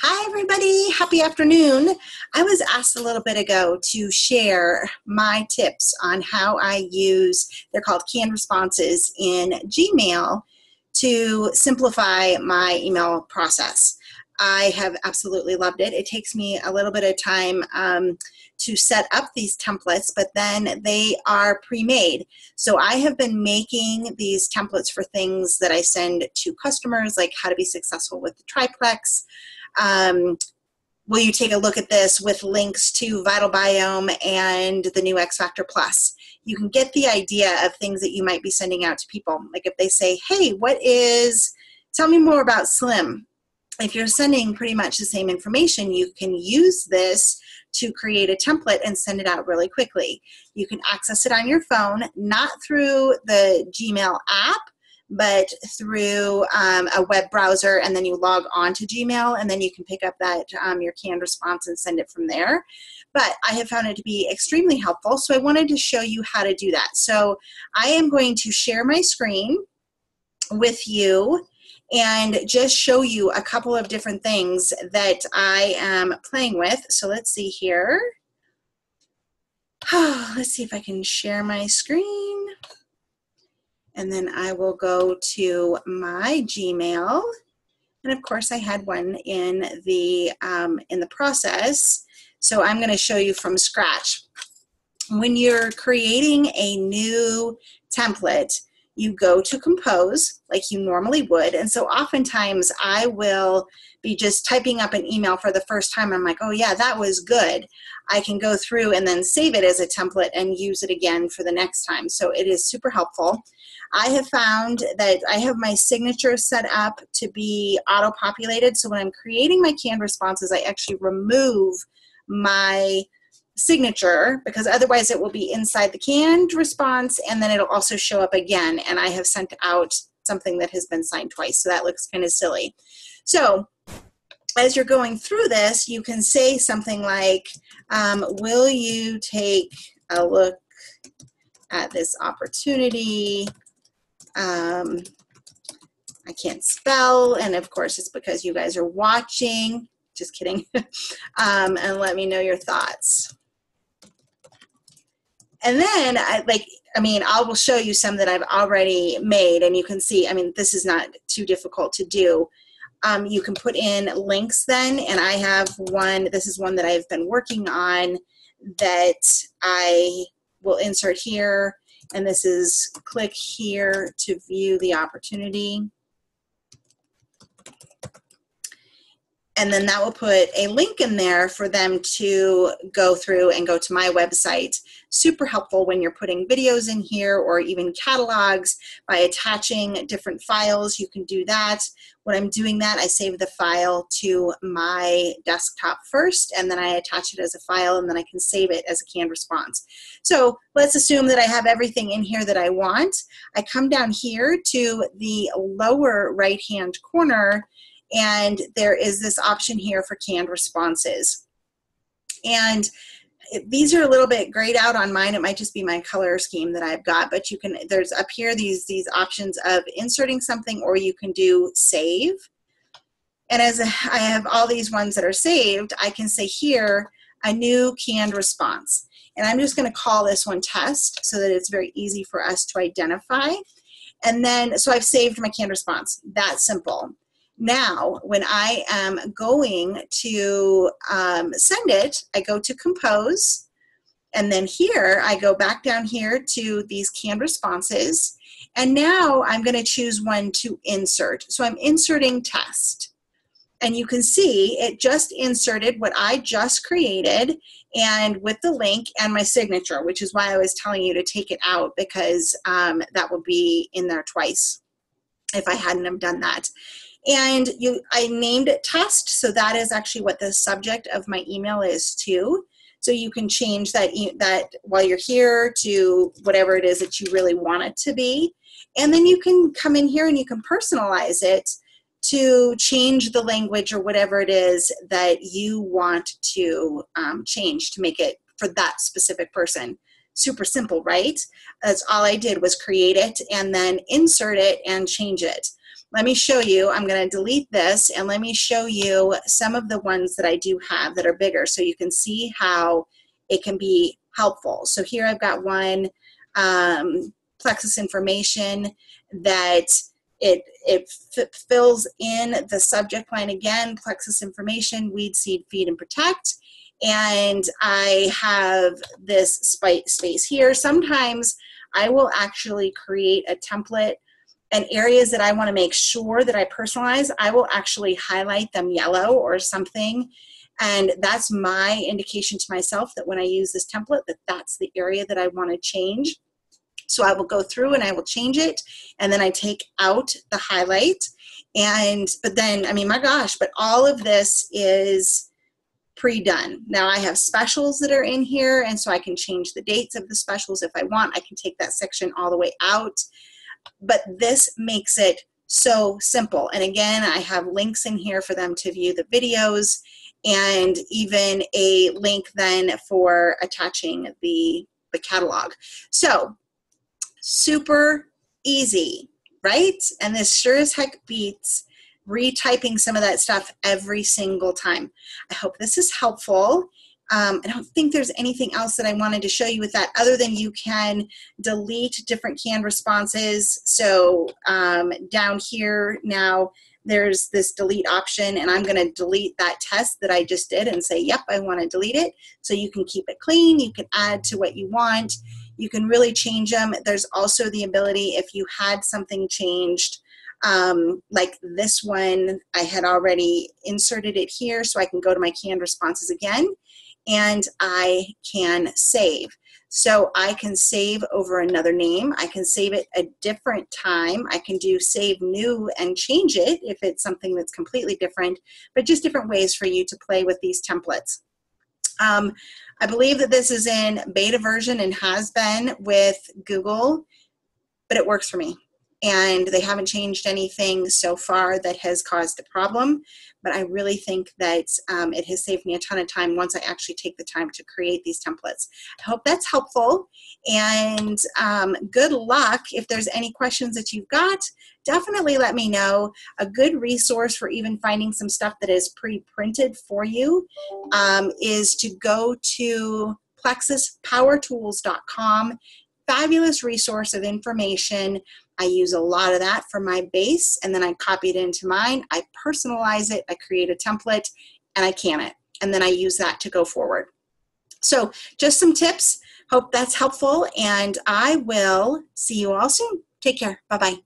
Hi, everybody. Happy afternoon. I was asked a little bit ago to share my tips on how I use, they're called canned responses in Gmail to simplify my email process. I have absolutely loved it. It takes me a little bit of time to set up these templates, but then they are pre-made. So I have been making these templates for things that I send to customers, like how to be successful with the triplex. Um, will you take a look at this with links to Vital Biome and the new X Factor Plus? You can get the idea of things that you might be sending out to people. Like if they say, hey, tell me more about Slim. If you're sending pretty much the same information, you can use this to create a template and send it out really quickly. You can access it on your phone, not through the Gmail app, but through a web browser, and then you log on to Gmail, and then you can pick up that your canned response and send it from there. But I have found it to be extremely helpful, so I wanted to show you how to do that. So I am going to share my screen with you and just show you a couple of different things that I am playing with. So let's see here. Let's see if I can share my screen. And then I will go to my Gmail. And of course I had one in the process. So I'm going to show you from scratch. When you're creating a new template, you go to compose like you normally would. And so oftentimes I will be just typing up an email for the first time. I'm like, oh yeah, that was good. I can go through and then save it as a template and use it again for the next time. So it is super helpful. I have found that I have my signature set up to be auto-populated. So when I'm creating my canned responses, I actually remove my signature, because otherwise it will be inside the canned response and then it'll also show up again, and I have sent out something that has been signed twice, so that looks kind of silly. So as you're going through this, you can say something like, will you take a look at this opportunity? I can't spell, and of course it's because you guys are watching. Just kidding. And let me know your thoughts. And then, I will show you some that I've already made, and you can see, this is not too difficult to do. You can put in links then, and I have one, this is one that I've been working on that I will insert here, and this is click here to view the opportunity. And then that will put a link in there for them to go through and go to my website. Super helpful when you're putting videos in here or even catalogs by attaching different files. You can do that. When I'm doing that, I save the file to my desktop first, and then I attach it as a file, and then I can save it as a canned response. So let's assume that I have everything in here that I want. I come down here to the lower right-hand corner, and there is this option here for canned responses. And these are a little bit grayed out on mine. It might just be my color scheme that I've got, but you can, there's up here these options of inserting something, or you can do save. And as I have all these ones that are saved, I can say here, a new canned response. And I'm just going to call this one test so that it's very easy for us to identify. And then, so I've saved my canned response. That's simple. Now, when I am going to send it, I go to compose, and then here I go back down here to these canned responses, and now I'm going to choose one to insert. So I'm inserting test, and you can see it just inserted what I just created, and with the link and my signature, which is why I was telling you to take it out, because that will be in there twice if I hadn't have done that. And I named it test, so that is actually what the subject of my email is too. So you can change that while you're here to whatever it is that you really want it to be. And then you can come in here and you can personalize it to change the language or whatever it is that you want to change to make it for that specific person. Super simple, right? That's all I did was create it and then insert it and change it. let me show you. I'm going to delete this and let me show you some of the ones that I do have that are bigger so you can see how it can be helpful. So here I've got one Plexus information that it fills in the subject line again, Plexus information, weed, seed, feed, and protect. And I have this space here. Sometimes I will actually create a template, and areas that I want to make sure that I personalize, I will actually highlight them yellow or something. And that's my indication to myself that when I use this template, that that's the area that I want to change. So I will go through and I will change it, and then I take out the highlight. But then, I mean, my gosh, but all of this is pre-done. Now I have specials that are in here, and so I can change the dates of the specials if I want. I can take that section all the way out. But this makes it so simple. And again, I have links in here for them to view the videos, and even a link then for attaching the catalog. So super easy, right? And this sure as heck beats retyping some of that stuff every single time. I hope this is helpful. I don't think there's anything else that I wanted to show you with that other than you can delete different canned responses. So down here now there's this delete option, and I'm going to delete that test that I just did and say, yep, I want to delete it. So you can keep it clean. You can add to what you want. You can really change them. There's also the ability, if you had something changed, like this one, I had already inserted it here, so I can go to my canned responses again, and I can save. So I can save over another name. I can save it a different time. I can do save new and change it if it's something that's completely different, but just different ways for you to play with these templates. I believe that this is in beta version and has been with Google, but it works for me. And they haven't changed anything so far that has caused a problem, but I really think that it has saved me a ton of time once I actually take the time to create these templates. I hope that's helpful, and good luck. If there's any questions that you've got, definitely let me know. A good resource for even finding some stuff that is pre-printed for you is to go to plexuspowertools.com. Fabulous resource of information. I use a lot of that for my base, and then I copy it into mine. I personalize it, I create a template, and I can it. And then I use that to go forward. So just some tips. Hope that's helpful, and I will see you all soon. Take care. Bye-bye.